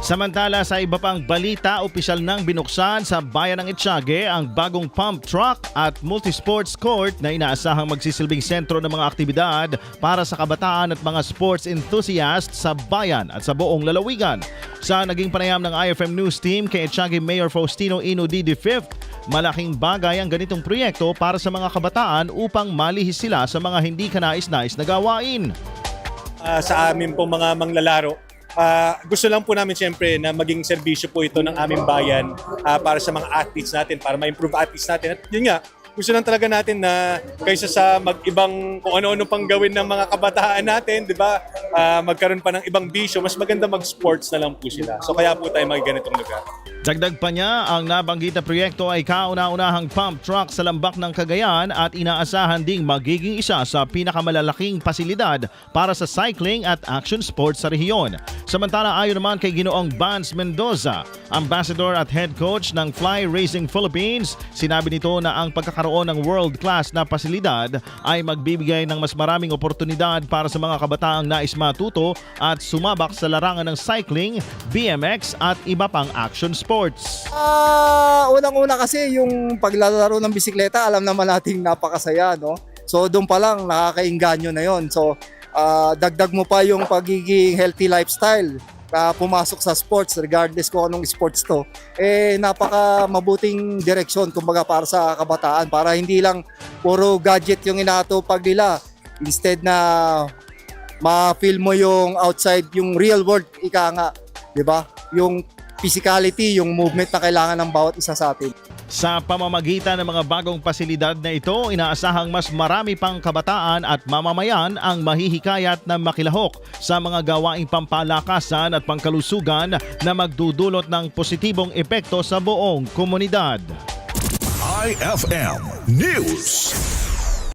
Samantala sa iba pang balita, opisyal nang binuksan sa bayan ng Etiague ang bagong pump truck at multi-sports court na inaasahang magsisilbing sentro ng mga aktibidad para sa kabataan at mga sports enthusiasts sa bayan at sa buong lalawigan. Sa naging panayam ng IFM News Team kay Etiague Mayor Faustino Ino D. V, malaking bagay ang ganitong proyekto para sa mga kabataan upang malihis sila sa mga hindi kanais-nais na gawain. Sa amin pong mga manglalaro, gusto lang po namin siyempre na maging serbisyo po ito ng aming bayan para sa mga athletes natin, para ma-improve athletes natin. At yun nga, gusto lang talaga natin na kaysa sa mag-ibang kung ano-ano pang gawin ng mga kabataan natin, di ba? Magkaroon pa ng ibang bisyo, mas maganda mag-sports na lang po sila. So kaya po tayo mag-ganitong lugar. Dagdag pa niya, ang nabanggit na proyekto ay kauna-unahang pump truck sa lambak ng Cagayan at inaasahan ding magiging isa sa pinakamalalaking pasilidad para sa cycling at action sports sa rehiyon. Samantala ayon naman kay Ginoong Vance Mendoza, ambassador at head coach ng Fly Racing Philippines, sinabi nito na ang pagkakaroon ng world-class na pasilidad ay magbibigay ng mas maraming oportunidad para sa mga kabataang nais matuto at sumabak sa larangan ng cycling, BMX at iba pang action sports. Unang-una kasi yung paglalaro ng bisikleta, alam naman nating napakasaya, no? So doon pa lang nakakainganyo na yon. So dagdag mo pa yung pagiging healthy lifestyle pumasok sa sports, regardless kung anong sports to, napaka mabuting direksyon kumbaga para sa kabataan, para hindi lang puro gadget yung inatupag nila, instead na ma-feel mo yung outside, yung real world, ika nga, di ba? Yung physicality, yung movement na kailangan ng bawat isa sa atin. Sa pamamagitan ng mga bagong pasilidad na ito, inaasahang mas marami pang kabataan at mamamayan ang mahihikayat na makilahok sa mga gawaing pampalakasan at pangkalusugan na magdudulot ng positibong epekto sa buong komunidad. IFM News.